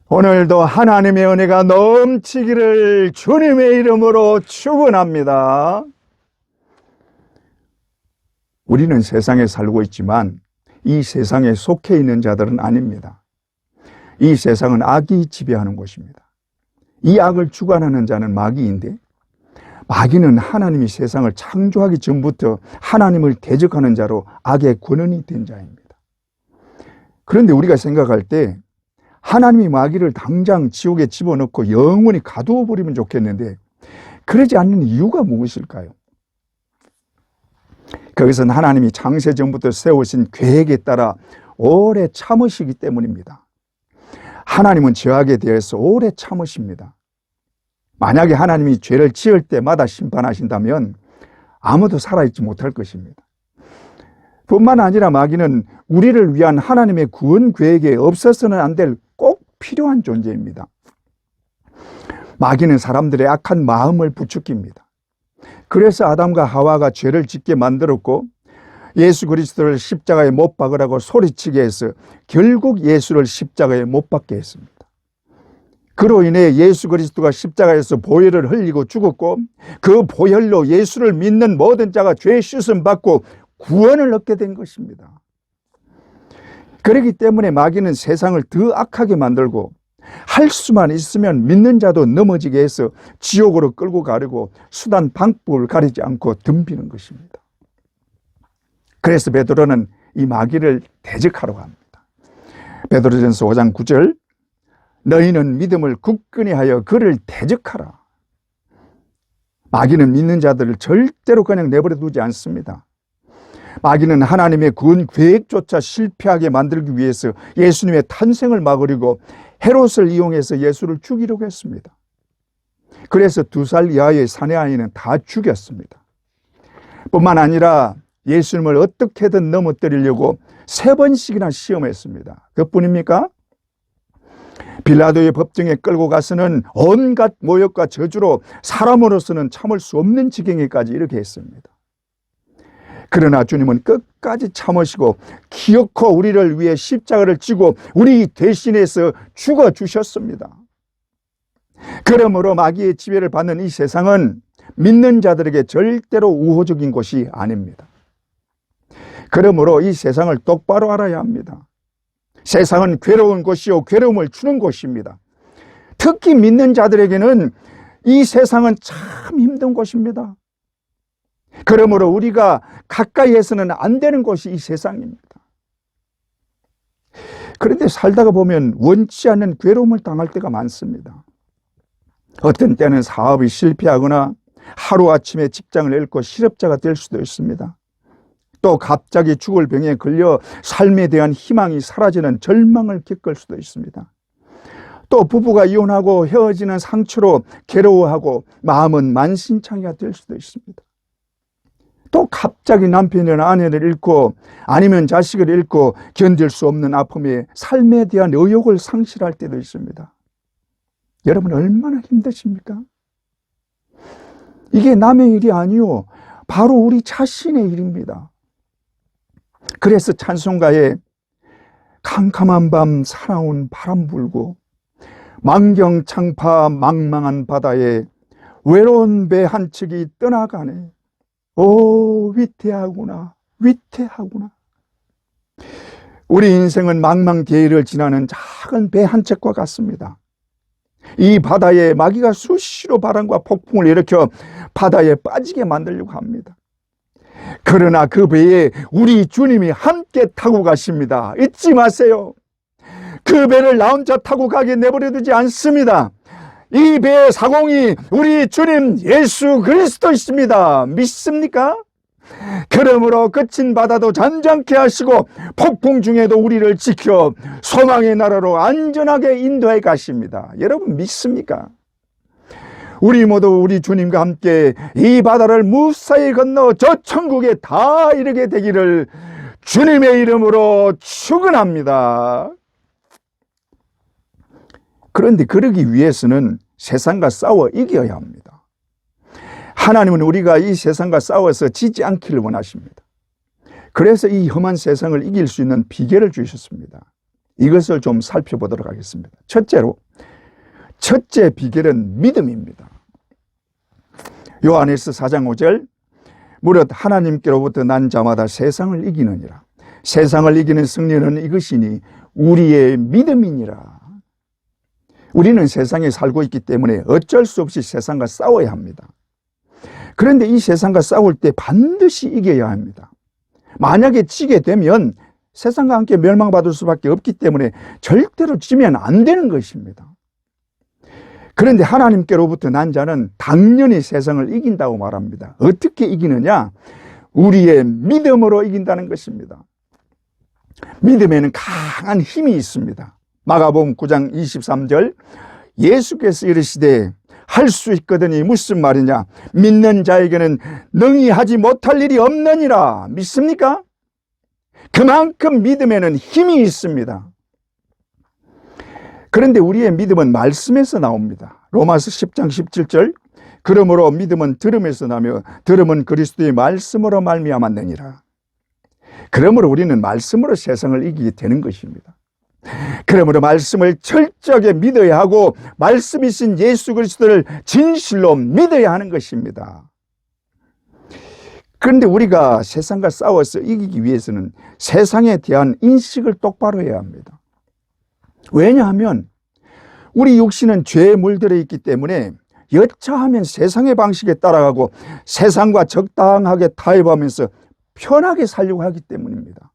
오늘도 하나님의 은혜가 넘치기를 주님의 이름으로 축원합니다. 우리는 세상에 살고 있지만 이 세상에 속해 있는 자들은 아닙니다. 이 세상은 악이 지배하는 곳입니다. 이 악을 주관하는 자는 마귀인데, 마귀는 하나님이 세상을 창조하기 전부터 하나님을 대적하는 자로 악의 권원이 된 자입니다. 그런데 우리가 생각할 때 하나님이 마귀를 당장 지옥에 집어넣고 영원히 가두어 버리면 좋겠는데, 그러지 않는 이유가 무엇일까요? 그것은 하나님이 창세 전부터 세우신 계획에 따라 오래 참으시기 때문입니다. 하나님은 죄악에 대해서 오래 참으십니다. 만약에 하나님이 죄를 지을 때마다 심판하신다면 아무도 살아있지 못할 것입니다. 뿐만 아니라 마귀는 우리를 위한 하나님의 구원 계획에 없어서는 안 될 꼭 필요한 존재입니다. 마귀는 사람들의 악한 마음을 부추깁니다. 그래서 아담과 하와가 죄를 짓게 만들었고, 예수 그리스도를 십자가에 못 박으라고 소리치게 해서 결국 예수를 십자가에 못 박게 했습니다. 그로 인해 예수 그리스도가 십자가에서 보혈을 흘리고 죽었고, 그 보혈로 예수를 믿는 모든 자가 죄 씻음 받고 구원을 얻게 된 것입니다. 그렇기 때문에 마귀는 세상을 더 악하게 만들고, 할 수만 있으면 믿는 자도 넘어지게 해서 지옥으로 끌고 가려고 수단 방법을 가리지 않고 덤비는 것입니다. 그래서 베드로는 이 마귀를 대적하라고 합니다. 베드로전서 5장 9절, 너희는 믿음을 굳건히 하여 그를 대적하라. 마귀는 믿는 자들을 절대로 그냥 내버려 두지 않습니다. 마귀는 하나님의 구원 계획조차 실패하게 만들기 위해서 예수님의 탄생을 막으려고 헤롯을 이용해서 예수를 죽이려고 했습니다. 그래서 2살 이하의 사내아이는 다 죽였습니다. 뿐만 아니라 예수님을 어떻게든 넘어뜨리려고 3번씩이나 시험했습니다. 그뿐입니까? 빌라도의 법정에 끌고 가서는 온갖 모욕과 저주로 사람으로서는 참을 수 없는 지경에까지 이르게 했습니다. 그러나 주님은 끝까지 참으시고 기어코 우리를 위해 십자가를 지고 우리 대신해서 죽어주셨습니다. 그러므로 마귀의 지배를 받는 이 세상은 믿는 자들에게 절대로 우호적인 곳이 아닙니다. 그러므로 이 세상을 똑바로 알아야 합니다. 세상은 괴로운 곳이요 괴로움을 주는 곳입니다. 특히 믿는 자들에게는 이 세상은 참 힘든 곳입니다. 그러므로 우리가 가까이 해서는 안 되는 곳이 이 세상입니다. 그런데 살다가 보면 원치 않는 괴로움을 당할 때가 많습니다. 어떤 때는 사업이 실패하거나 하루아침에 직장을 잃고 실업자가 될 수도 있습니다. 또 갑자기 죽을 병에 걸려 삶에 대한 희망이 사라지는 절망을 겪을 수도 있습니다. 또 부부가 이혼하고 헤어지는 상처로 괴로워하고 마음은 만신창이가 될 수도 있습니다. 또 갑자기 남편이나 아내를 잃고 아니면 자식을 잃고 견딜 수 없는 아픔에 삶에 대한 의욕을 상실할 때도 있습니다. 여러분 얼마나 힘드십니까? 이게 남의 일이 아니요, 바로 우리 자신의 일입니다. 그래서 찬송가에 캄캄한 밤 사나운 바람 불고 만경창파 망망한 바다에 외로운 배 한 척이 떠나가네. 오, 위태하구나, 위태하구나. 우리 인생은 망망대해를 지나는 작은 배 한 척과 같습니다. 이 바다에 마귀가 수시로 바람과 폭풍을 일으켜 바다에 빠지게 만들려고 합니다. 그러나 그 배에 우리 주님이 함께 타고 가십니다. 잊지 마세요. 그 배를 나 혼자 타고 가게 내버려 두지 않습니다. 이 배의 사공이 우리 주님 예수 그리스도이십니다. 믿습니까? 그러므로 거친 바다도 잔잔케 하시고 폭풍 중에도 우리를 지켜 소망의 나라로 안전하게 인도해 가십니다. 여러분 믿습니까? 우리 모두 우리 주님과 함께 이 바다를 무사히 건너 저 천국에 다 이르게 되기를 주님의 이름으로 축원합니다. 그런데 그러기 위해서는 세상과 싸워 이겨야 합니다. 하나님은 우리가 이 세상과 싸워서 지지 않기를 원하십니다. 그래서 이 험한 세상을 이길 수 있는 비결을 주셨습니다. 이것을 좀 살펴보도록 하겠습니다. 첫째 비결은 믿음입니다. 요한일서 4장 5절, 무릇 하나님께로부터 난 자마다 세상을 이기느니라. 세상을 이기는 승리는 이것이니 우리의 믿음이니라. 우리는 세상에 살고 있기 때문에 어쩔 수 없이 세상과 싸워야 합니다. 그런데 이 세상과 싸울 때 반드시 이겨야 합니다. 만약에 지게 되면 세상과 함께 멸망받을 수밖에 없기 때문에 절대로 지면 안 되는 것입니다. 그런데 하나님께로부터 난 자는 당연히 세상을 이긴다고 말합니다. 어떻게 이기느냐? 우리의 믿음으로 이긴다는 것입니다. 믿음에는 강한 힘이 있습니다. 마가복음 9장 23절, 예수께서 이르시되 할 수 있거든이 무슨 말이냐? 믿는 자에게는 능히 하지 못할 일이 없느니라. 믿습니까? 그만큼 믿음에는 힘이 있습니다. 그런데 우리의 믿음은 말씀에서 나옵니다. 로마서 10장 17절, 그러므로 믿음은 들음에서 나며 들음은 그리스도의 말씀으로 말미암았느니라. 그러므로 우리는 말씀으로 세상을 이기게 되는 것입니다. 그러므로 말씀을 철저하게 믿어야 하고 말씀이신 예수 그리스도를 진실로 믿어야 하는 것입니다. 그런데 우리가 세상과 싸워서 이기기 위해서는 세상에 대한 인식을 똑바로 해야 합니다. 왜냐하면 우리 육신은 죄에 물들어 있기 때문에 여차하면 세상의 방식에 따라가고 세상과 적당하게 타협하면서 편하게 살려고 하기 때문입니다.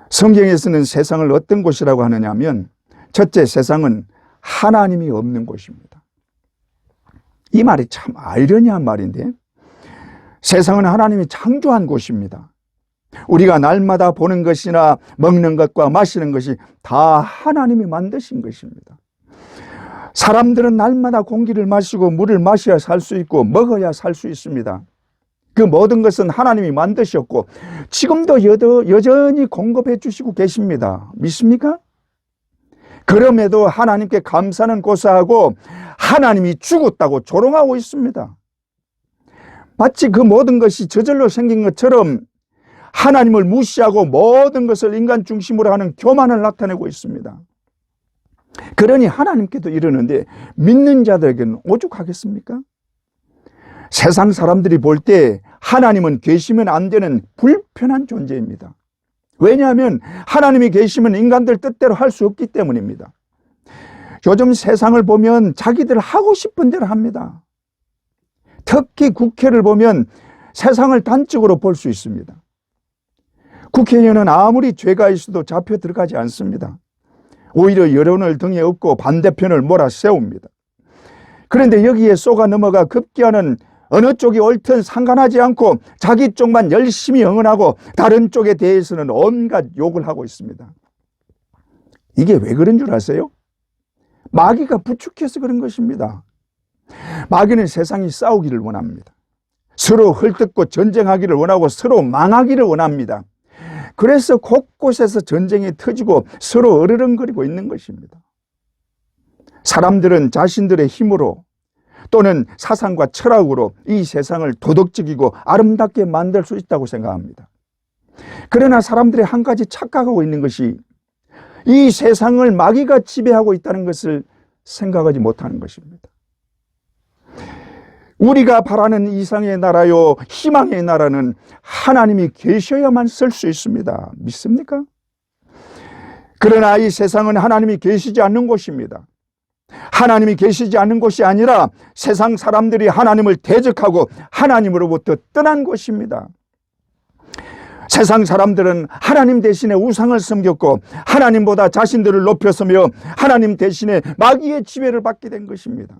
성경에서는 세상을 어떤 곳이라고 하느냐 하면, 첫째, 세상은 하나님이 없는 곳입니다. 이 말이 참 아이러니한 말인데, 세상은 하나님이 창조한 곳입니다. 우리가 날마다 보는 것이나 먹는 것과 마시는 것이 다 하나님이 만드신 것입니다. 사람들은 날마다 공기를 마시고 물을 마셔야 살 수 있고 먹어야 살 수 있습니다. 그 모든 것은 하나님이 만드셨고 지금도 여전히 공급해 주시고 계십니다. 믿습니까? 그럼에도 하나님께 감사는 고사하고 하나님이 죽었다고 조롱하고 있습니다. 마치 그 모든 것이 저절로 생긴 것처럼 하나님을 무시하고 모든 것을 인간 중심으로 하는 교만을 나타내고 있습니다. 그러니 하나님께도 이러는데 믿는 자들에게는 오죽하겠습니까? 세상 사람들이 볼 때 하나님은 계시면 안 되는 불편한 존재입니다. 왜냐하면 하나님이 계시면 인간들 뜻대로 할 수 없기 때문입니다. 요즘 세상을 보면 자기들 하고 싶은 대로 합니다. 특히 국회를 보면 세상을 단적으로 볼 수 있습니다. 국회의원은 아무리 죄가 있어도 잡혀 들어가지 않습니다. 오히려 여론을 등에 업고 반대편을 몰아세웁니다. 그런데 여기에 쏘가 넘어가 급기야는 어느 쪽이 옳든 상관하지 않고 자기 쪽만 열심히 응원하고 다른 쪽에 대해서는 온갖 욕을 하고 있습니다. 이게 왜 그런 줄 아세요? 마귀가 부축해서 그런 것입니다. 마귀는 세상이 싸우기를 원합니다. 서로 헐뜯고 전쟁하기를 원하고 서로 망하기를 원합니다. 그래서 곳곳에서 전쟁이 터지고 서로 으르렁거리고 있는 것입니다. 사람들은 자신들의 힘으로 또는 사상과 철학으로 이 세상을 도덕적이고 아름답게 만들 수 있다고 생각합니다. 그러나 사람들이 한 가지 착각하고 있는 것이 이 세상을 마귀가 지배하고 있다는 것을 생각하지 못하는 것입니다. 우리가 바라는 이상의 나라요 희망의 나라는 하나님이 계셔야만 쓸 수 있습니다. 믿습니까? 그러나 이 세상은 하나님이 계시지 않는 곳입니다. 하나님이 계시지 않는 곳이 아니라 세상 사람들이 하나님을 대적하고 하나님으로부터 떠난 곳입니다. 세상 사람들은 하나님 대신에 우상을 섬겼고 하나님보다 자신들을 높여서며 하나님 대신에 마귀의 지배를 받게 된 것입니다.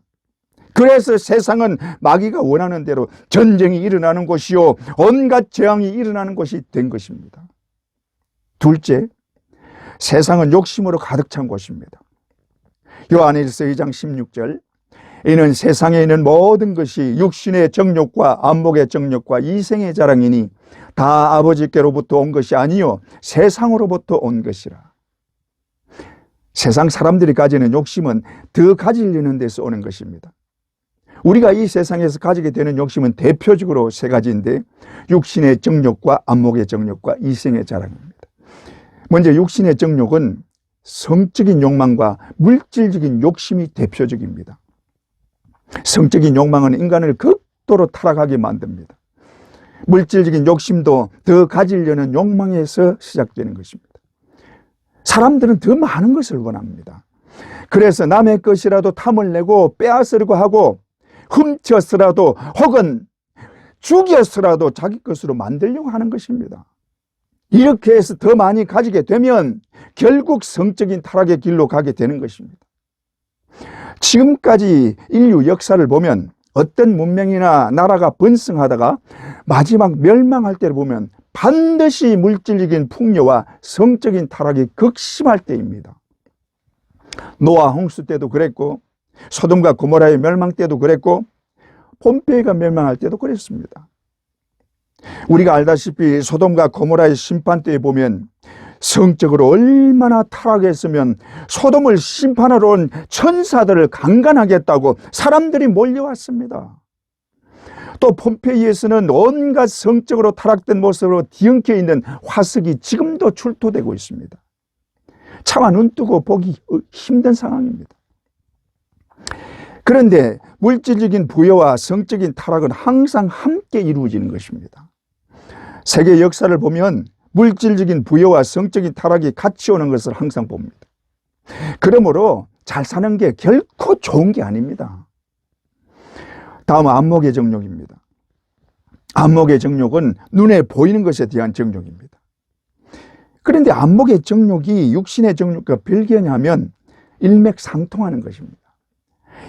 그래서 세상은 마귀가 원하는 대로 전쟁이 일어나는 곳이요 온갖 재앙이 일어나는 곳이 된 것입니다. 둘째, 세상은 욕심으로 가득 찬 곳입니다. 요한일서 2장 16절, 이는 세상에 있는 모든 것이 육신의 정욕과 안목의 정욕과 이생의 자랑이니 다 아버지께로부터 온 것이 아니요 세상으로부터 온 것이라. 세상 사람들이 가지는 욕심은 더 가지려는 데서 오는 것입니다. 우리가 이 세상에서 가지게 되는 욕심은 대표적으로 세 가지인데, 육신의 정욕과 안목의 정욕과 이생의 자랑입니다. 먼저 육신의 정욕은 성적인 욕망과 물질적인 욕심이 대표적입니다. 성적인 욕망은 인간을 극도로 타락하게 만듭니다. 물질적인 욕심도 더 가지려는 욕망에서 시작되는 것입니다. 사람들은 더 많은 것을 원합니다. 그래서 남의 것이라도 탐을 내고 빼앗으려고 하고 훔쳐서라도 혹은 죽여서라도 자기 것으로 만들려고 하는 것입니다. 이렇게 해서 더 많이 가지게 되면 결국 성적인 타락의 길로 가게 되는 것입니다. 지금까지 인류 역사를 보면 어떤 문명이나 나라가 번성하다가 마지막 멸망할 때를 보면 반드시 물질적인 풍요와 성적인 타락이 극심할 때입니다. 노아 홍수 때도 그랬고, 소돔과 고모라의 멸망 때도 그랬고, 폼페이가 멸망할 때도 그랬습니다. 우리가 알다시피 소돔과 고모라의 심판 때에 보면 성적으로 얼마나 타락했으면 소돔을 심판하러 온 천사들을 강간하겠다고 사람들이 몰려왔습니다. 또 폼페이에서는 온갖 성적으로 타락된 모습으로 뒤엉켜 있는 화석이 지금도 출토되고 있습니다. 차마 눈 뜨고 보기 힘든 상황입니다. 그런데 물질적인 부여와 성적인 타락은 항상 함께 이루어지는 것입니다. 세계 역사를 보면 물질적인 부여와 성적인 타락이 같이 오는 것을 항상 봅니다. 그러므로 잘 사는 게 결코 좋은 게 아닙니다. 다음은 안목의 정욕입니다. 안목의 정욕은 눈에 보이는 것에 대한 정욕입니다. 그런데 안목의 정욕이 육신의 정욕과 별개냐면 일맥상통하는 것입니다.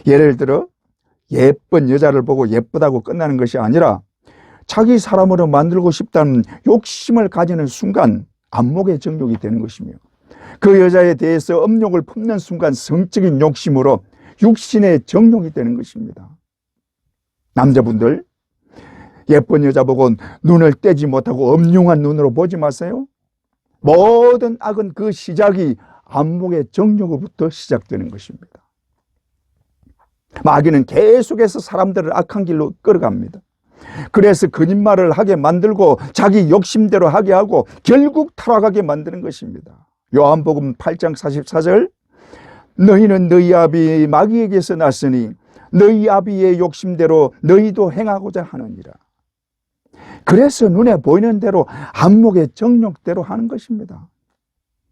예를 들어 예쁜 여자를 보고 예쁘다고 끝나는 것이 아니라 자기 사람으로 만들고 싶다는 욕심을 가지는 순간 안목의 정욕이 되는 것이며, 그 여자에 대해서 음욕을 품는 순간 성적인 욕심으로 육신의 정욕이 되는 것입니다. 남자분들, 예쁜 여자 보고 눈을 떼지 못하고 음흉한 눈으로 보지 마세요. 모든 악은 그 시작이 안목의 정욕으로부터 시작되는 것입니다. 마귀는 계속해서 사람들을 악한 길로 끌어갑니다. 그래서 거짓말을 하게 만들고 자기 욕심대로 하게 하고 결국 타락하게 만드는 것입니다. 요한복음 8장 44절, 너희는 너희 아비 마귀에게서 났으니 너희 아비의 욕심대로 너희도 행하고자 하느니라. 그래서 눈에 보이는 대로 안목의 정욕대로 하는 것입니다.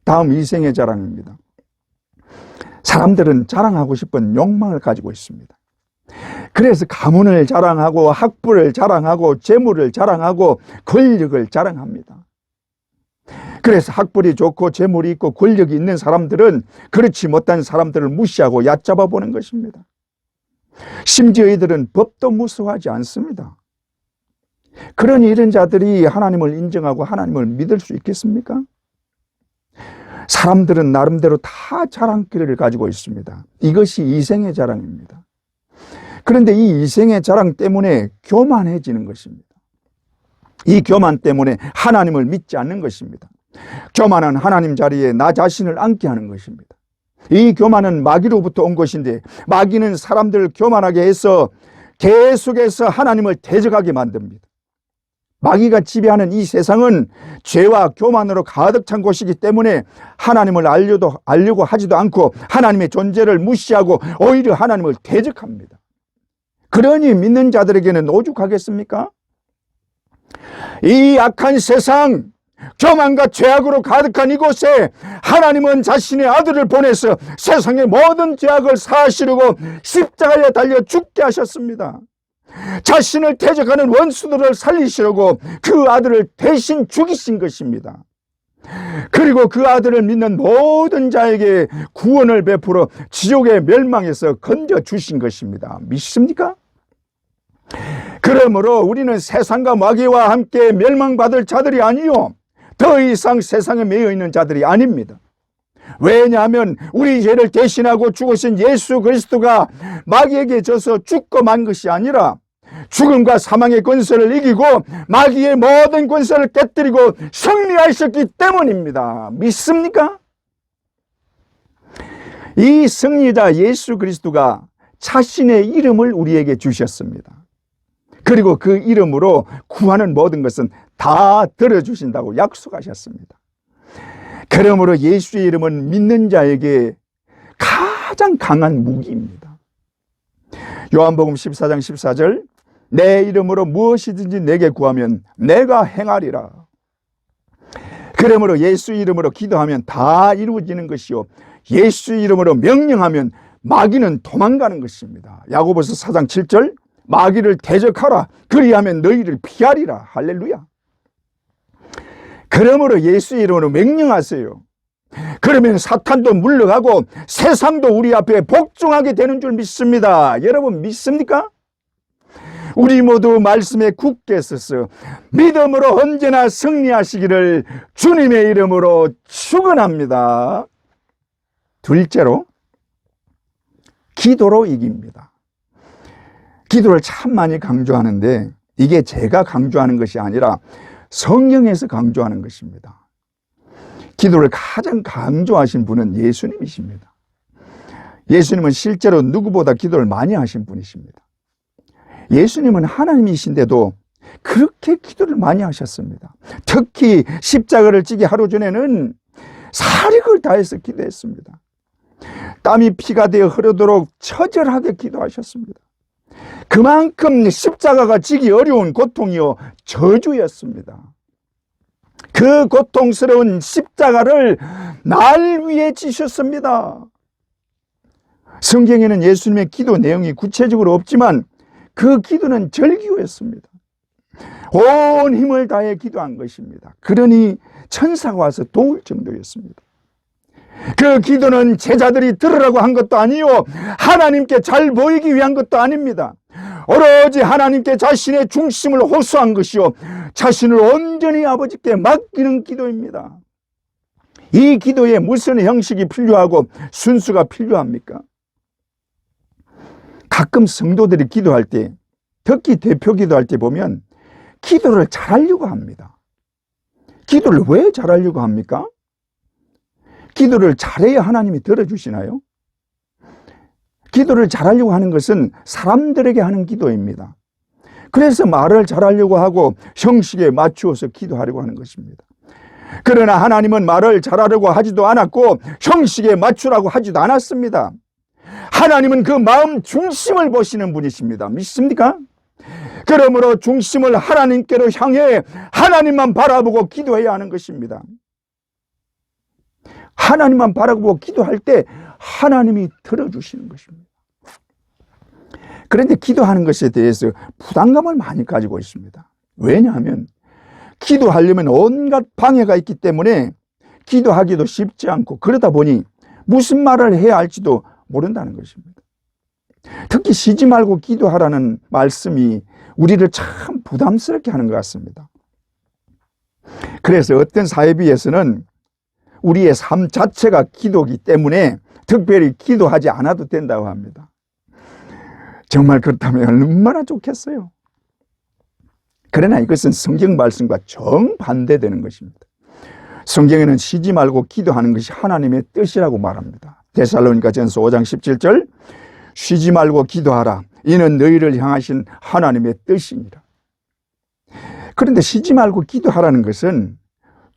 다음 이생의 자랑입니다. 사람들은 자랑하고 싶은 욕망을 가지고 있습니다. 그래서 가문을 자랑하고 학부를 자랑하고 재물을 자랑하고 권력을 자랑합니다. 그래서 학벌이 좋고 재물이 있고 권력이 있는 사람들은 그렇지 못한 사람들을 무시하고 얕잡아 보는 것입니다. 심지어 이들은 법도 무서워하지 않습니다. 그러니 이런 자들이 하나님을 인정하고 하나님을 믿을 수 있겠습니까? 사람들은 나름대로 다 자랑거리를 가지고 있습니다. 이것이 이생의 자랑입니다. 그런데 이 이생의 자랑 때문에 교만해지는 것입니다. 이 교만 때문에 하나님을 믿지 않는 것입니다. 교만은 하나님 자리에 나 자신을 앉게 하는 것입니다. 이 교만은 마귀로부터 온 것인데, 마귀는 사람들을 교만하게 해서 계속해서 하나님을 대적하게 만듭니다. 마귀가 지배하는 이 세상은 죄와 교만으로 가득 찬 곳이기 때문에 하나님을 알려고 하지도 않고 하나님의 존재를 무시하고 오히려 하나님을 대적합니다. 그러니 믿는 자들에게는 오죽하겠습니까? 이 악한 세상, 교만과 죄악으로 가득한 이곳에 하나님은 자신의 아들을 보내서 세상의 모든 죄악을 사하시려고 십자가에 달려 죽게 하셨습니다. 자신을 대적하는 원수들을 살리시려고 그 아들을 대신 죽이신 것입니다. 그리고 그 아들을 믿는 모든 자에게 구원을 베풀어 지옥의 멸망에서 건져주신 것입니다. 믿습니까? 그러므로 우리는 세상과 마귀와 함께 멸망받을 자들이 아니요, 더 이상 세상에 매여 있는 자들이 아닙니다. 왜냐하면 우리 죄를 대신하고 죽으신 예수 그리스도가 마귀에게 져서 죽고 만 것이 아니라 죽음과 사망의 권세를 이기고 마귀의 모든 권세를 깨뜨리고 승리하셨기 때문입니다. 믿습니까? 이 승리자 예수 그리스도가 자신의 이름을 우리에게 주셨습니다. 그리고 그 이름으로 구하는 모든 것은 다 들어주신다고 약속하셨습니다. 그러므로 예수의 이름은 믿는 자에게 가장 강한 무기입니다. 요한복음 14장 14절, 내 이름으로 무엇이든지 내게 구하면 내가 행하리라. 그러므로 예수 이름으로 기도하면 다 이루어지는 것이요, 예수 이름으로 명령하면 마귀는 도망가는 것입니다. 야고보서 4장 7절, 마귀를 대적하라. 그리하면 너희를 피하리라. 할렐루야. 그러므로 예수 이름으로 명령하세요. 그러면 사탄도 물러가고 세상도 우리 앞에 복종하게 되는 줄 믿습니다. 여러분 믿습니까? 우리 모두 말씀에 굳게 서서 믿음으로 언제나 승리하시기를 주님의 이름으로 축원합니다. 둘째로, 기도로 이깁니다. 기도를 참 많이 강조하는데 이게 제가 강조하는 것이 아니라 성경에서 강조하는 것입니다. 기도를 가장 강조하신 분은 예수님이십니다. 예수님은 실제로 누구보다 기도를 많이 하신 분이십니다. 예수님은 하나님이신데도 그렇게 기도를 많이 하셨습니다. 특히 십자가를 지기 하루 전에는 사력을 다해서 기도했습니다. 땀이 피가 되어 흐르도록 처절하게 기도하셨습니다. 그만큼 십자가가 지기 어려운 고통이요, 저주였습니다. 그 고통스러운 십자가를 날 위해 지셨습니다. 성경에는 예수님의 기도 내용이 구체적으로 없지만 그 기도는 절기였습니다. 온 힘을 다해 기도한 것입니다. 그러니 천사가 와서 도울 정도였습니다. 그 기도는 제자들이 들으라고 한 것도 아니요, 하나님께 잘 보이기 위한 것도 아닙니다. 오로지 하나님께 자신의 중심을 호소한 것이요, 자신을 온전히 아버지께 맡기는 기도입니다. 이 기도에 무슨 형식이 필요하고 순수가 필요합니까? 가끔 성도들이 기도할 때, 특히 대표 기도할 때 보면 기도를 잘하려고 합니다. 기도를 왜 잘하려고 합니까? 기도를 잘해야 하나님이 들어주시나요? 기도를 잘하려고 하는 것은 사람들에게 하는 기도입니다. 그래서 말을 잘하려고 하고 형식에 맞추어서 기도하려고 하는 것입니다. 그러나 하나님은 말을 잘하려고 하지도 않았고 형식에 맞추라고 하지도 않았습니다. 하나님은 그 마음 중심을 보시는 분이십니다. 믿습니까? 그러므로 중심을 하나님께로 향해 하나님만 바라보고 기도해야 하는 것입니다. 하나님만 바라보고 기도할 때 하나님이 들어주시는 것입니다. 그런데 기도하는 것에 대해서 부담감을 많이 가지고 있습니다. 왜냐하면 기도하려면 온갖 방해가 있기 때문에 기도하기도 쉽지 않고, 그러다 보니 무슨 말을 해야 할지도 모른다는 것입니다. 특히 쉬지 말고 기도하라는 말씀이 우리를 참 부담스럽게 하는 것 같습니다. 그래서 어떤 사회비에서는 우리의 삶 자체가 기도이기 때문에 특별히 기도하지 않아도 된다고 합니다. 정말 그렇다면 얼마나 좋겠어요. 그러나 이것은 성경 말씀과 정반대되는 것입니다. 성경에는 쉬지 말고 기도하는 것이 하나님의 뜻이라고 말합니다. 데살로니가전서 5장 17절, 쉬지 말고 기도하라. 이는 너희를 향하신 하나님의 뜻이니라. 그런데 쉬지 말고 기도하라는 것은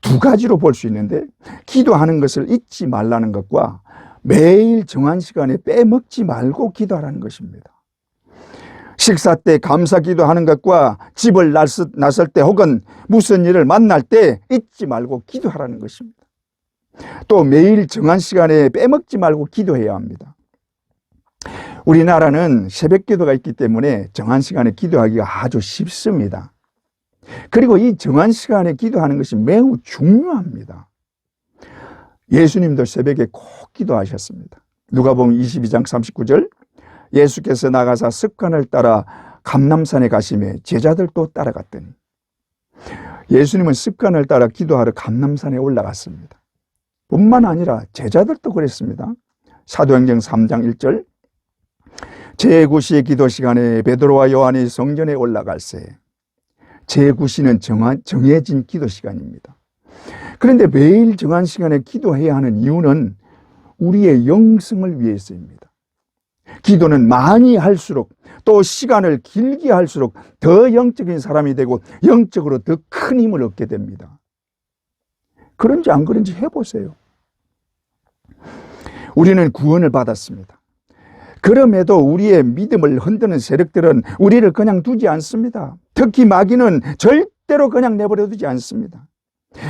두 가지로 볼 수 있는데, 기도하는 것을 잊지 말라는 것과 매일 정한 시간에 빼먹지 말고 기도하라는 것입니다. 식사 때 감사 기도하는 것과 집을 나설 때 혹은 무슨 일을 만날 때 잊지 말고 기도하라는 것입니다. 또 매일 정한 시간에 빼먹지 말고 기도해야 합니다. 우리나라는 새벽 기도가 있기 때문에 정한 시간에 기도하기가 아주 쉽습니다. 그리고 이 정한 시간에 기도하는 것이 매우 중요합니다. 예수님도 새벽에 꼭 기도하셨습니다. 누가복음 22장 39절, 예수께서 나가사 습관을 따라 감람산에 가시매 제자들도 따라갔더니, 예수님은 습관을 따라 기도하러 감람산에 올라갔습니다. 뿐만 아니라 제자들도 그랬습니다. 사도행전 3장 1절, 제9시의 기도 시간에 베드로와 요한이 성전에 올라갈새. 제9시는 정해진 기도 시간입니다. 그런데 매일 정한 시간에 기도해야 하는 이유는 우리의 영성을 위해서입니다. 기도는 많이 할수록, 또 시간을 길게 할수록 더 영적인 사람이 되고 영적으로 더 큰 힘을 얻게 됩니다. 그런지 안 그런지 해보세요. 우리는 구원을 받았습니다. 그럼에도 우리의 믿음을 흔드는 세력들은 우리를 그냥 두지 않습니다. 특히 마귀는 절대로 그냥 내버려 두지 않습니다.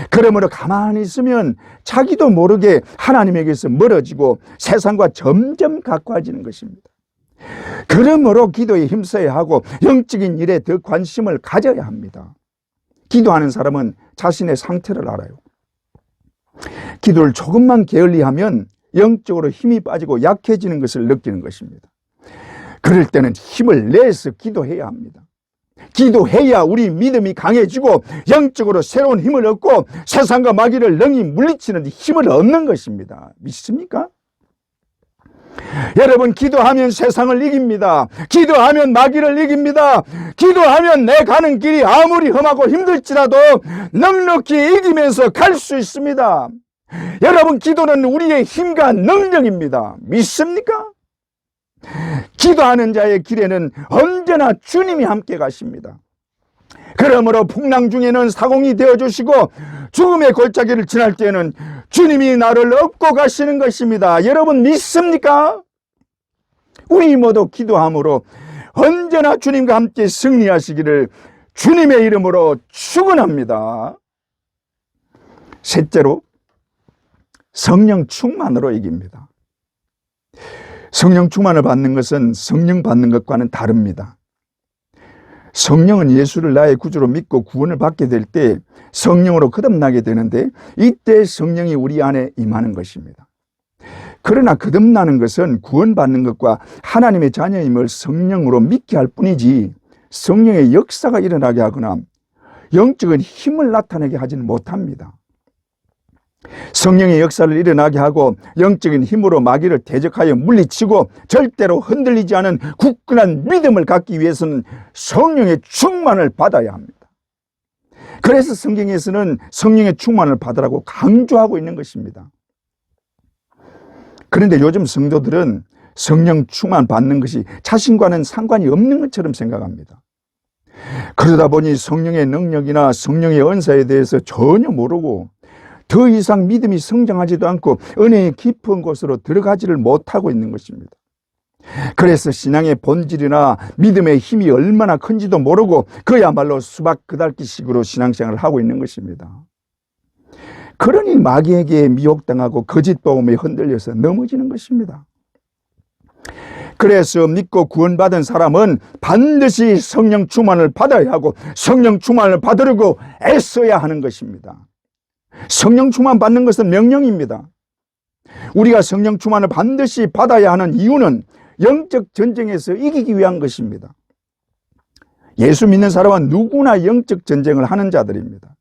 그러므로 가만히 있으면 자기도 모르게 하나님에게서 멀어지고 세상과 점점 가까워지는 것입니다. 그러므로 기도에 힘써야 하고 영적인 일에 더 관심을 가져야 합니다. 기도하는 사람은 자신의 상태를 알아요. 기도를 조금만 게을리하면 영적으로 힘이 빠지고 약해지는 것을 느끼는 것입니다. 그럴 때는 힘을 내서 기도해야 합니다. 기도해야 우리 믿음이 강해지고 영적으로 새로운 힘을 얻고 세상과 마귀를 능히 물리치는 힘을 얻는 것입니다. 믿습니까? 여러분, 기도하면 세상을 이깁니다. 기도하면 마귀를 이깁니다. 기도하면 내 가는 길이 아무리 험하고 힘들지라도 넉넉히 이기면서 갈 수 있습니다. 여러분, 기도는 우리의 힘과 능력입니다. 믿습니까? 기도하는 자의 길에는 언제나 주님이 함께 가십니다. 그러므로 풍랑 중에는 사공이 되어주시고 죽음의 골짜기를 지날 때에는 주님이 나를 업고 가시는 것입니다. 여러분, 믿습니까? 우리 모두 기도함으로 언제나 주님과 함께 승리하시기를 주님의 이름으로 축원합니다. 셋째로, 성령 충만으로 이깁니다. 성령 충만을 받는 것은 성령 받는 것과는 다릅니다. 성령은 예수를 나의 구주로 믿고 구원을 받게 될 때 성령으로 거듭나게 되는데, 이때 성령이 우리 안에 임하는 것입니다. 그러나 거듭나는 것은 구원받는 것과 하나님의 자녀임을 성령으로 믿게 할 뿐이지 성령의 역사가 일어나게 하거나 영적인 힘을 나타내게 하지는 못합니다. 성령의 역사를 일어나게 하고 영적인 힘으로 마귀를 대적하여 물리치고 절대로 흔들리지 않은 굳건한 믿음을 갖기 위해서는 성령의 충만을 받아야 합니다. 그래서 성경에서는 성령의 충만을 받으라고 강조하고 있는 것입니다. 그런데 요즘 성도들은 성령 충만 받는 것이 자신과는 상관이 없는 것처럼 생각합니다. 그러다 보니 성령의 능력이나 성령의 은사에 대해서 전혀 모르고 더 이상 믿음이 성장하지도 않고 은혜의 깊은 곳으로 들어가지를 못하고 있는 것입니다. 그래서 신앙의 본질이나 믿음의 힘이 얼마나 큰지도 모르고 그야말로 수박 그달기식으로 신앙생활을 하고 있는 것입니다. 그러니 마귀에게 미혹당하고 거짓 복음에 흔들려서 넘어지는 것입니다. 그래서 믿고 구원받은 사람은 반드시 성령 충만을 받아야 하고 성령 충만을 받으려고 애써야 하는 것입니다. 성령 충만 받는 것은 명령입니다. 우리가 성령 충만을 반드시 받아야 하는 이유는 영적 전쟁에서 이기기 위한 것입니다. 예수 믿는 사람은 누구나 영적 전쟁을 하는 자들입니다.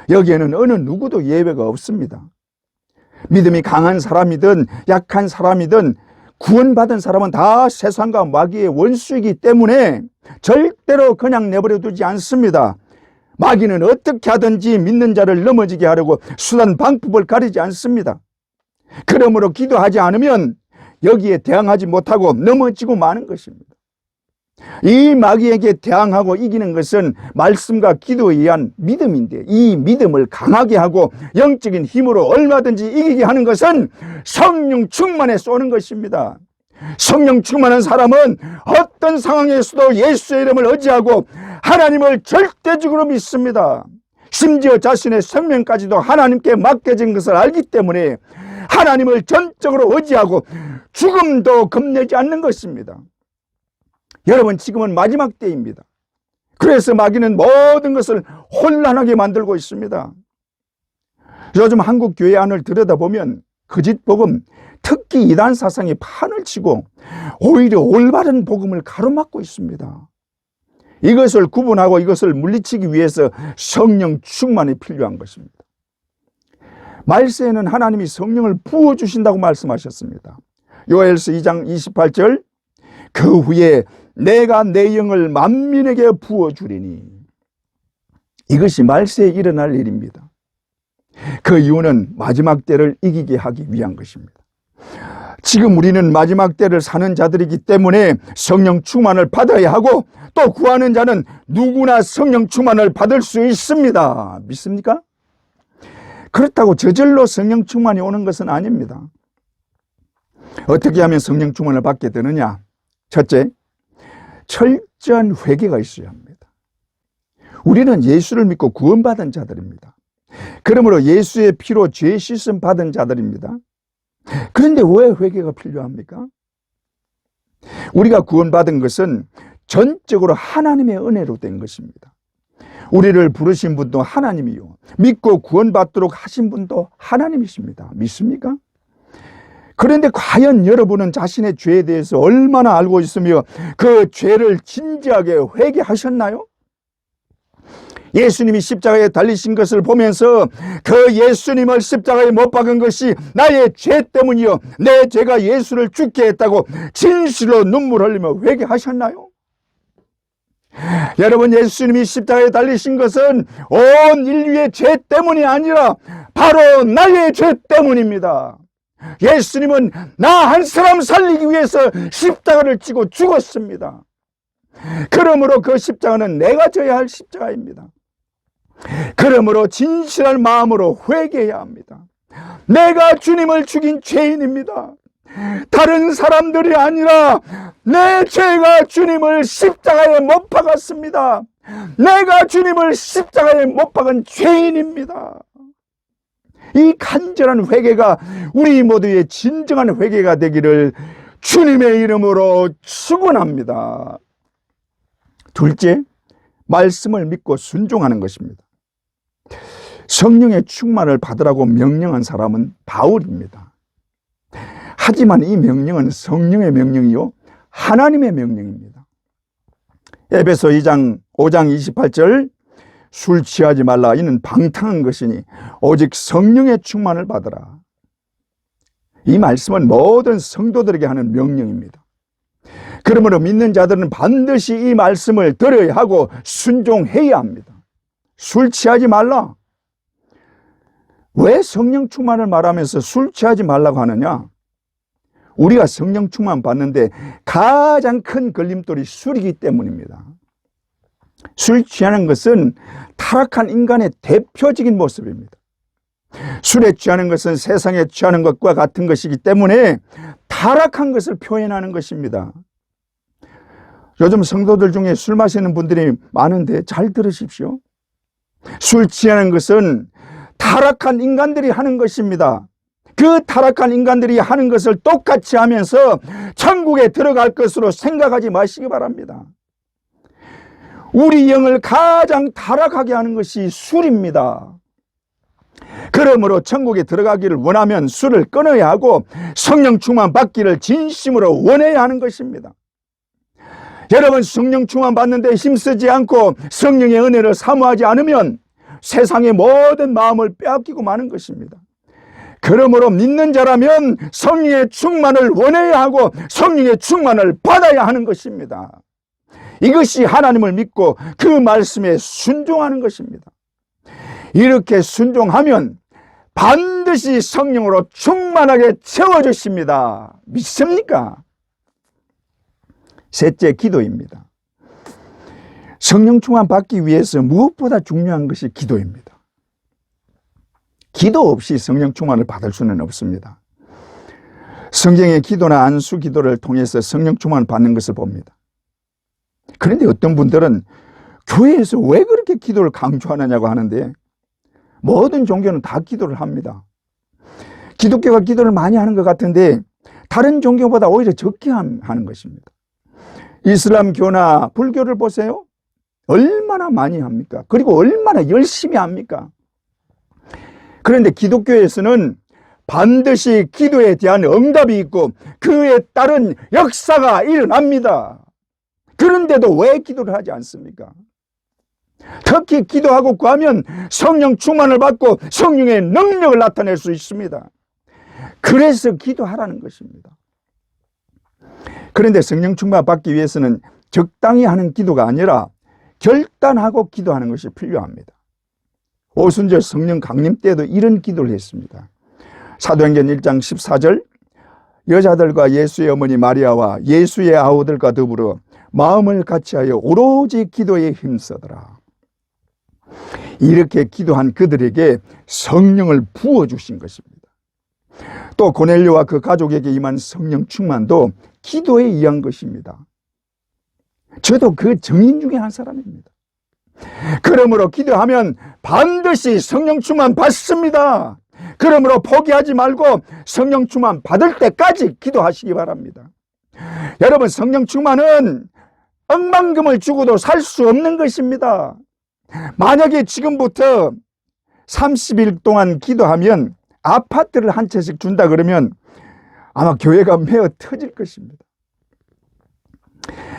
여기에는 어느 누구도 예외가 없습니다. 믿음이 강한 사람이든 약한 사람이든 구원받은 사람은 다 세상과 마귀의 원수이기 때문에 절대로 그냥 내버려 두지 않습니다. 마귀는 어떻게 하든지 믿는 자를 넘어지게 하려고 수단 방법을 가리지 않습니다. 그러므로 기도하지 않으면 여기에 대항하지 못하고 넘어지고 마는 것입니다. 이 마귀에게 대항하고 이기는 것은 말씀과 기도에 의한 믿음인데, 이 믿음을 강하게 하고 영적인 힘으로 얼마든지 이기게 하는 것은 성령 충만에 쏘는 것입니다. 성령 충만한 사람은 어떤 상황에서도 예수의 이름을 의지하고 하나님을 절대적으로 믿습니다. 심지어 자신의 생명까지도 하나님께 맡겨진 것을 알기 때문에 하나님을 전적으로 의지하고 죽음도 겁내지 않는 것입니다. 여러분, 지금은 마지막 때입니다. 그래서 마귀는 모든 것을 혼란하게 만들고 있습니다. 요즘 한국 교회 안을 들여다보면 거짓 복음, 특히 이단 사상이 판을 치고 오히려 올바른 복음을 가로막고 있습니다. 이것을 구분하고 이것을 물리치기 위해서 성령 충만이 필요한 것입니다. 말세에는 하나님이 성령을 부어주신다고 말씀하셨습니다. 요엘서 2장 28절, 그 후에 내가 내 영을 만민에게 부어주리니. 이것이 말세에 일어날 일입니다. 그 이유는 마지막 때를 이기게 하기 위한 것입니다. 지금 우리는 마지막 때를 사는 자들이기 때문에 성령 충만을 받아야 하고, 또 구하는 자는 누구나 성령 충만을 받을 수 있습니다. 믿습니까? 그렇다고 저절로 성령 충만이 오는 것은 아닙니다. 어떻게 하면 성령 충만을 받게 되느냐? 첫째, 철저한 회개가 있어야 합니다. 우리는 예수를 믿고 구원받은 자들입니다. 그러므로 예수의 피로 죄 씻음 받은 자들입니다. 그런데 왜 회개가 필요합니까? 우리가 구원받은 것은 전적으로 하나님의 은혜로 된 것입니다. 우리를 부르신 분도 하나님이요, 믿고 구원받도록 하신 분도 하나님이십니다. 믿습니까? 그런데 과연 여러분은 자신의 죄에 대해서 얼마나 알고 있으며 그 죄를 진지하게 회개하셨나요? 예수님이 십자가에 달리신 것을 보면서 그 예수님을 십자가에 못 박은 것이 나의 죄 때문이요, 내 죄가 예수를 죽게 했다고 진실로 눈물 흘리며 회개하셨나요? 여러분, 예수님이 십자가에 달리신 것은 온 인류의 죄 때문이 아니라 바로 나의 죄 때문입니다. 예수님은 나 한 사람 살리기 위해서 십자가를 지고 죽었습니다. 그러므로 그 십자가는 내가 져야 할 십자가입니다. 그러므로 진실한 마음으로 회개해야 합니다. 내가 주님을 죽인 죄인입니다. 다른 사람들이 아니라 내 죄가 주님을 십자가에 못 박았습니다. 내가 주님을 십자가에 못 박은 죄인입니다. 이 간절한 회개가 우리 모두의 진정한 회개가 되기를 주님의 이름으로 축원합니다. 둘째, 말씀을 믿고 순종하는 것입니다. 성령의 충만을 받으라고 명령한 사람은 바울입니다. 하지만 이 명령은 성령의 명령이요, 하나님의 명령입니다. 에베소 5장 28절, 술 취하지 말라, 이는 방탕한 것이니 오직 성령의 충만을 받으라. 이 말씀은 모든 성도들에게 하는 명령입니다. 그러므로 믿는 자들은 반드시 이 말씀을 들어야 하고 순종해야 합니다. 술 취하지 말라. 왜 성령 충만을 말하면서 술 취하지 말라고 하느냐? 우리가 성령 충만 받는데 가장 큰 걸림돌이 술이기 때문입니다. 술 취하는 것은 타락한 인간의 대표적인 모습입니다. 술에 취하는 것은 세상에 취하는 것과 같은 것이기 때문에 타락한 것을 표현하는 것입니다. 요즘 성도들 중에 술 마시는 분들이 많은데 잘 들으십시오. 술 취하는 것은 타락한 인간들이 하는 것입니다. 그 타락한 인간들이 하는 것을 똑같이 하면서 천국에 들어갈 것으로 생각하지 마시기 바랍니다. 우리 영을 가장 타락하게 하는 것이 술입니다. 그러므로 천국에 들어가기를 원하면 술을 끊어야 하고 성령 충만 받기를 진심으로 원해야 하는 것입니다. 여러분, 성령 충만 받는데 힘쓰지 않고 성령의 은혜를 사모하지 않으면 세상의 모든 마음을 빼앗기고 마는 것입니다. 그러므로 믿는 자라면 성령의 충만을 원해야 하고 성령의 충만을 받아야 하는 것입니다. 이것이 하나님을 믿고 그 말씀에 순종하는 것입니다. 이렇게 순종하면 반드시 성령으로 충만하게 채워주십니다. 믿습니까? 셋째, 기도입니다. 성령 충만 받기 위해서 무엇보다 중요한 것이 기도입니다. 기도 없이 성령 충만을 받을 수는 없습니다. 성경의 기도나 안수 기도를 통해서 성령 충만을 받는 것을 봅니다. 그런데 어떤 분들은 교회에서 왜 그렇게 기도를 강조하느냐고 하는데, 모든 종교는 다 기도를 합니다. 기독교가 기도를 많이 하는 것 같은데 다른 종교보다 오히려 적게 하는 것입니다. 이슬람교나 불교를 보세요. 얼마나 많이 합니까? 그리고 얼마나 열심히 합니까? 그런데 기독교에서는 반드시 기도에 대한 응답이 있고 그에 따른 역사가 일어납니다. 그런데도 왜 기도를 하지 않습니까? 특히 기도하고 구하면 성령 충만을 받고 성령의 능력을 나타낼 수 있습니다. 그래서 기도하라는 것입니다. 그런데 성령 충만 받기 위해서는 적당히 하는 기도가 아니라 결단하고 기도하는 것이 필요합니다. 오순절 성령 강림 때도 이런 기도를 했습니다. 사도행전 1장 14절, 여자들과 예수의 어머니 마리아와 예수의 아우들과 더불어 마음을 같이하여 오로지 기도에 힘쓰더라. 이렇게 기도한 그들에게 성령을 부어주신 것입니다. 또 고넬료와 그 가족에게 임한 성령 충만도 기도에 의한 것입니다. 저도 그 증인 중에 한 사람입니다. 그러므로 기도하면 반드시 성령 충만 받습니다. 그러므로 포기하지 말고 성령 충만 받을 때까지 기도하시기 바랍니다. 여러분, 성령 충만은 억만금을 주고도 살 수 없는 것입니다. 만약에 지금부터 30일 동안 기도하면 아파트를 한 채씩 준다 그러면 아마 교회가 메어 터질 것입니다.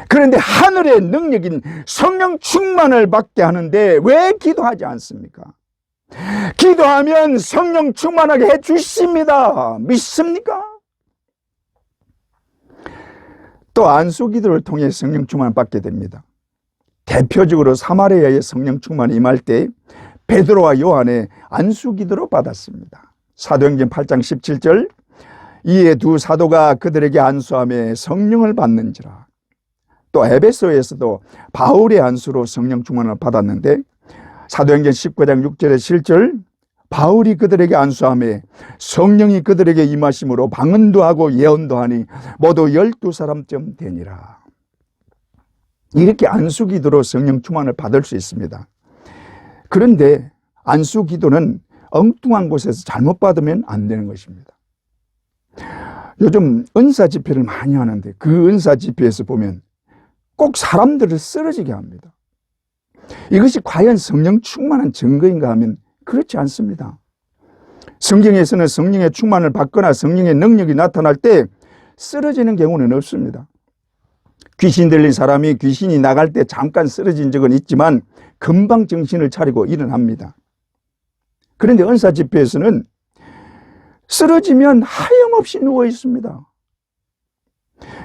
그런데 하늘의 능력인 성령 충만을 받게 하는데 왜 기도하지 않습니까? 기도하면 성령 충만하게 해 주십니다. 믿습니까? 또 안수 기도를 통해 성령 충만을 받게 됩니다. 대표적으로 사마리아의 성령 충만이 임할 때 베드로와 요한의 안수 기도로 받았습니다. 사도행전 8장 17절, 이에 두 사도가 그들에게 안수하며 성령을 받는지라. 또 에베소에서도 바울의 안수로 성령 충만을 받았는데 사도행전 19장 6절의 실절, 바울이 그들에게 안수하며 성령이 그들에게 임하심으로 방언도 하고 예언도 하니 모두 12사람쯤 되니라. 이렇게 안수 기도로 성령 충만을 받을 수 있습니다. 그런데 안수 기도는 엉뚱한 곳에서 잘못 받으면 안 되는 것입니다. 요즘 은사 집회를 많이 하는데 그 은사 집회에서 보면 꼭 사람들을 쓰러지게 합니다. 이것이 과연 성령 충만한 증거인가 하면 그렇지 않습니다. 성경에서는 성령의 충만을 받거나 성령의 능력이 나타날 때 쓰러지는 경우는 없습니다. 귀신 들린 사람이 귀신이 나갈 때 잠깐 쓰러진 적은 있지만 금방 정신을 차리고 일어납니다. 그런데 은사 집회에서는 쓰러지면 하염없이 누워 있습니다.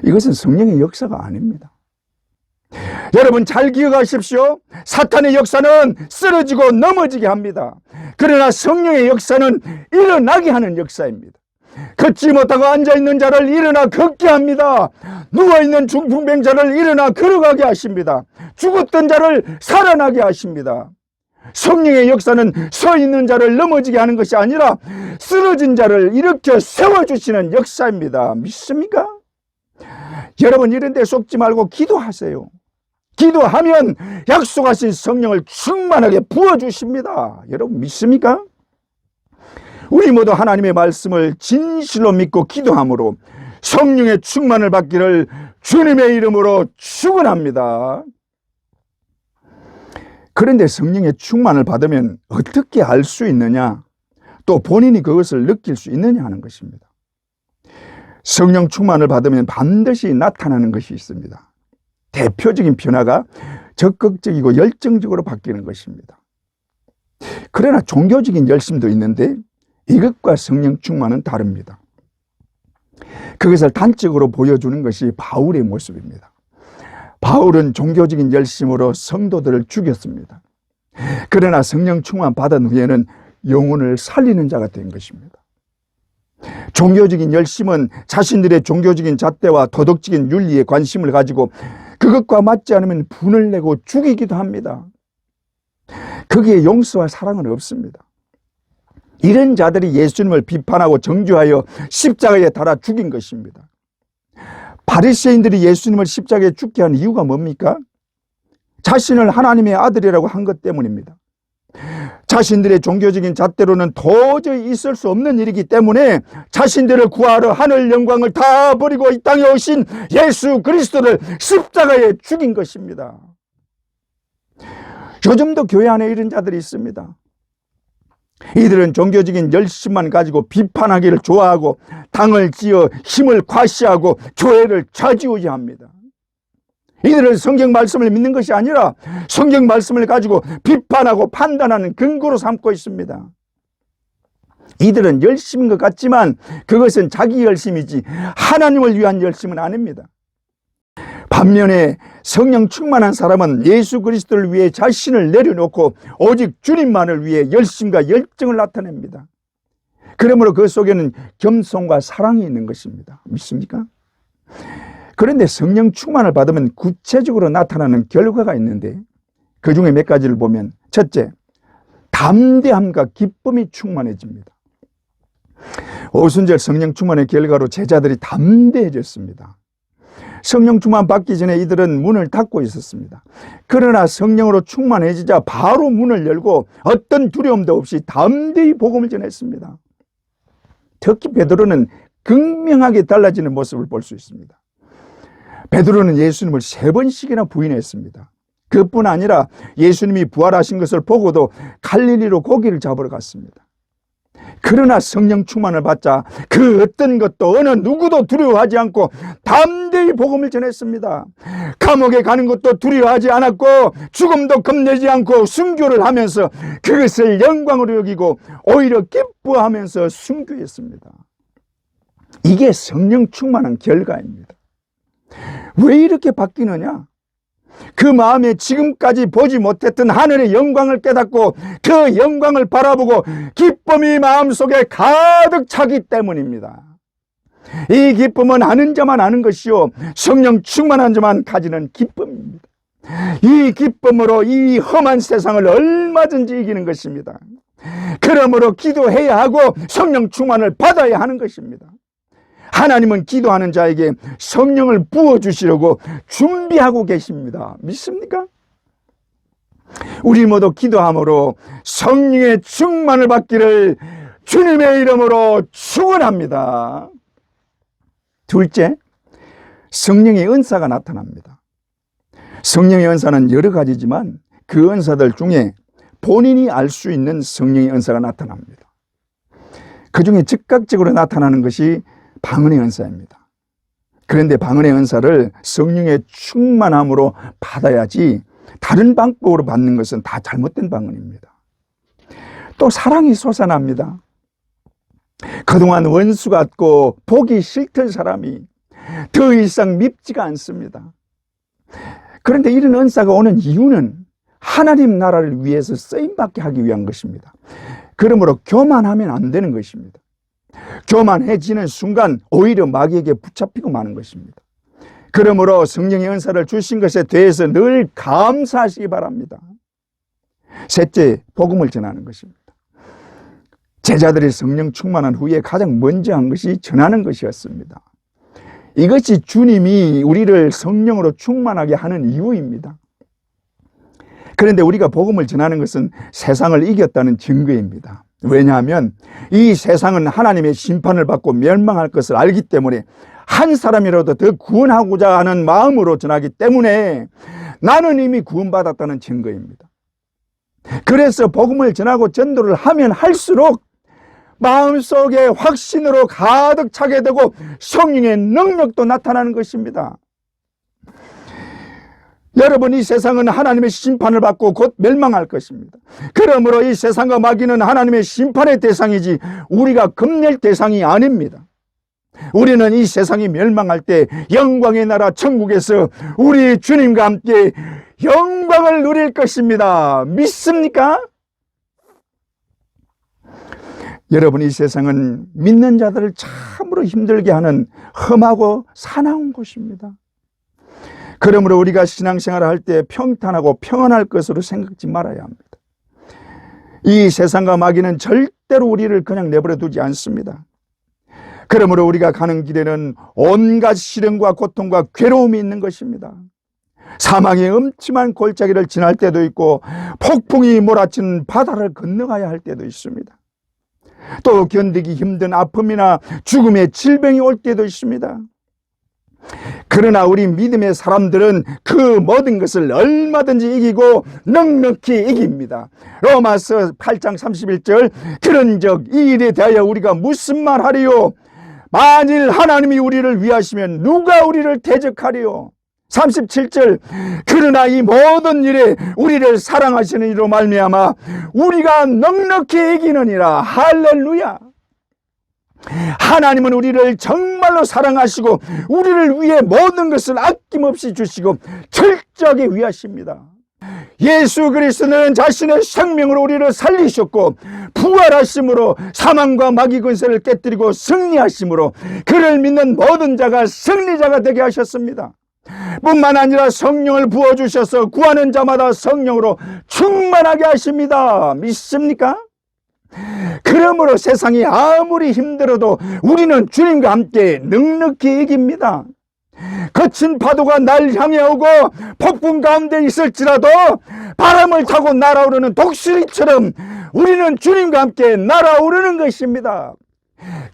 이것은 성령의 역사가 아닙니다. 여러분, 잘 기억하십시오. 사탄의 역사는 쓰러지고 넘어지게 합니다. 그러나 성령의 역사는 일어나게 하는 역사입니다. 걷지 못하고 앉아있는 자를 일어나 걷게 합니다. 누워있는 중풍병자를 일어나 걸어가게 하십니다. 죽었던 자를 살아나게 하십니다. 성령의 역사는 서 있는 자를 넘어지게 하는 것이 아니라 쓰러진 자를 일으켜 세워주시는 역사입니다. 믿습니까? 여러분, 이런 데 속지 말고 기도하세요. 기도하면 약속하신 성령을 충만하게 부어주십니다. 여러분, 믿습니까? 우리 모두 하나님의 말씀을 진실로 믿고 기도함으로 성령의 충만을 받기를 주님의 이름으로 축원합니다. 그런데 성령의 충만을 받으면 어떻게 알 수 있느냐? 또 본인이 그것을 느낄 수 있느냐 하는 것입니다. 성령 충만을 받으면 반드시 나타나는 것이 있습니다. 대표적인 변화가 적극적이고 열정적으로 바뀌는 것입니다. 그러나 종교적인 열심도 있는데 이것과 성령 충만은 다릅니다. 그것을 단적으로 보여주는 것이 바울의 모습입니다. 바울은 종교적인 열심으로 성도들을 죽였습니다. 그러나 성령 충만 받은 후에는 영혼을 살리는 자가 된 것입니다. 종교적인 열심은 자신들의 종교적인 잣대와 도덕적인 윤리에 관심을 가지고 그것과 맞지 않으면 분을 내고 죽이기도 합니다. 거기에 용서와 사랑은 없습니다. 이런 자들이 예수님을 비판하고 정죄하여 십자가에 달아 죽인 것입니다. 바리새인들이 예수님을 십자가에 죽게 한 이유가 뭡니까? 자신을 하나님의 아들이라고 한 것 때문입니다. 자신들의 종교적인 잣대로는 도저히 있을 수 없는 일이기 때문에 자신들을 구하러 하늘 영광을 다 버리고 이 땅에 오신 예수 그리스도를 십자가에 죽인 것입니다. 요즘도 교회 안에 이런 자들이 있습니다. 이들은 종교적인 열심만 가지고 비판하기를 좋아하고 당을 지어 힘을 과시하고 교회를 좌지우지합니다. 이들은 성경 말씀을 믿는 것이 아니라 성경 말씀을 가지고 비판하고 판단하는 근거로 삼고 있습니다. 이들은 열심인 것 같지만 그것은 자기 열심이지 하나님을 위한 열심은 아닙니다. 반면에 성령 충만한 사람은 예수 그리스도를 위해 자신을 내려놓고 오직 주님만을 위해 열심과 열정을 나타냅니다. 그러므로 그 속에는 겸손과 사랑이 있는 것입니다. 믿습니까? 그런데 성령 충만을 받으면 구체적으로 나타나는 결과가 있는데 그 중에 몇 가지를 보면, 첫째, 담대함과 기쁨이 충만해집니다. 오순절 성령 충만의 결과로 제자들이 담대해졌습니다. 성령 충만 받기 전에 이들은 문을 닫고 있었습니다. 그러나 성령으로 충만해지자 바로 문을 열고 어떤 두려움도 없이 담대히 복음을 전했습니다. 특히 베드로는 극명하게 달라지는 모습을 볼 수 있습니다. 베드로는 예수님을 3번씩이나 부인했습니다. 그뿐 아니라 예수님이 부활하신 것을 보고도 갈릴리로 고기를 잡으러 갔습니다. 그러나 성령 충만을 받자 그 어떤 것도 어느 누구도 두려워하지 않고 담대히 복음을 전했습니다. 감옥에 가는 것도 두려워하지 않았고 죽음도 겁내지 않고 순교를 하면서 그것을 영광으로 여기고 오히려 기뻐하면서 순교했습니다. 이게 성령 충만한 결과입니다. 왜 이렇게 바뀌느냐? 그 마음에 지금까지 보지 못했던 하늘의 영광을 깨닫고 그 영광을 바라보고 기쁨이 마음속에 가득 차기 때문입니다. 이 기쁨은 아는 자만 아는 것이요 성령 충만한 자만 가지는 기쁨입니다. 이 기쁨으로 이 험한 세상을 얼마든지 이기는 것입니다. 그러므로 기도해야 하고 성령 충만을 받아야 하는 것입니다. 하나님은 기도하는 자에게 성령을 부어주시려고 준비하고 계십니다. 믿습니까? 우리 모두 기도함으로 성령의 충만을 받기를 주님의 이름으로 축원합니다. 둘째, 성령의 은사가 나타납니다. 성령의 은사는 여러 가지지만 그 은사들 중에 본인이 알 수 있는 성령의 은사가 나타납니다. 그 중에 즉각적으로 나타나는 것이 방언의 은사입니다. 그런데 방언의 은사를 성령의 충만함으로 받아야지 다른 방법으로 받는 것은 다 잘못된 방언입니다. 또 사랑이 솟아납니다. 그동안 원수 같고 보기 싫던 사람이 더 이상 밉지가 않습니다. 그런데 이런 은사가 오는 이유는 하나님 나라를 위해서 쓰임받게 하기 위한 것입니다. 그러므로 교만하면 안 되는 것입니다. 교만해지는 순간 오히려 마귀에게 붙잡히고 마는 것입니다. 그러므로 성령의 은사를 주신 것에 대해서 늘 감사하시기 바랍니다. 셋째, 복음을 전하는 것입니다. 제자들이 성령 충만한 후에 가장 먼저 한 것이 전하는 것이었습니다. 이것이 주님이 우리를 성령으로 충만하게 하는 이유입니다. 그런데 우리가 복음을 전하는 것은 세상을 이겼다는 증거입니다. 왜냐하면 이 세상은 하나님의 심판을 받고 멸망할 것을 알기 때문에 한 사람이라도 더 구원하고자 하는 마음으로 전하기 때문에 나는 이미 구원받았다는 증거입니다. 그래서 복음을 전하고 전도를 하면 할수록 마음속에 확신으로 가득 차게 되고 성령의 능력도 나타나는 것입니다. 여러분, 이 세상은 하나님의 심판을 받고 곧 멸망할 것입니다. 그러므로 이 세상과 마귀는 하나님의 심판의 대상이지 우리가 겁낼 대상이 아닙니다. 우리는 이 세상이 멸망할 때 영광의 나라 천국에서 우리 주님과 함께 영광을 누릴 것입니다. 믿습니까? 여러분, 이 세상은 믿는 자들을 참으로 힘들게 하는 험하고 사나운 곳입니다. 그러므로 우리가 신앙생활을 할 때 평탄하고 평안할 것으로 생각지 말아야 합니다. 이 세상과 마귀는 절대로 우리를 그냥 내버려 두지 않습니다. 그러므로 우리가 가는 길에는 온갖 시련과 고통과 괴로움이 있는 것입니다. 사망의 음침한 골짜기를 지날 때도 있고 폭풍이 몰아치는 바다를 건너가야 할 때도 있습니다. 또 견디기 힘든 아픔이나 죽음의 질병이 올 때도 있습니다. 그러나 우리 믿음의 사람들은 그 모든 것을 얼마든지 이기고 넉넉히 이깁니다. 로마서 8장 31절, 그런즉 이 일에 대하여 우리가 무슨 말하리요? 만일 하나님이 우리를 위하시면 누가 우리를 대적하리요? 37절, 그러나 이 모든 일에 우리를 사랑하시는 이로 말미암아 우리가 넉넉히 이기느니라. 할렐루야. 하나님은 우리를 정말로 사랑하시고 우리를 위해 모든 것을 아낌없이 주시고 철저하게 위하십니다. 예수 그리스도는 자신의 생명으로 우리를 살리셨고 부활하심으로 사망과 마귀 권세를 깨뜨리고 승리하심으로 그를 믿는 모든 자가 승리자가 되게 하셨습니다. 뿐만 아니라 성령을 부어주셔서 구하는 자마다 성령으로 충만하게 하십니다. 믿습니까? 그러므로 세상이 아무리 힘들어도 우리는 주님과 함께 넉넉히 이깁니다. 거친 파도가 날 향해 오고 폭풍 가운데 있을지라도 바람을 타고 날아오르는 독수리처럼 우리는 주님과 함께 날아오르는 것입니다.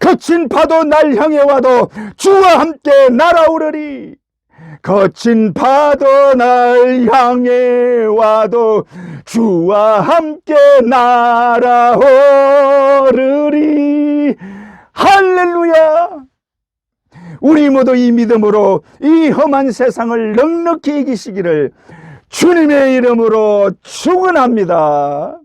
거친 파도 날 향해 와도 주와 함께 날아오르리. 거친 파도 날 향해 와도 주와 함께 날아오르리. 할렐루야. 우리 모두 이 믿음으로 이 험한 세상을 넉넉히 이기시기를 주님의 이름으로 축원합니다.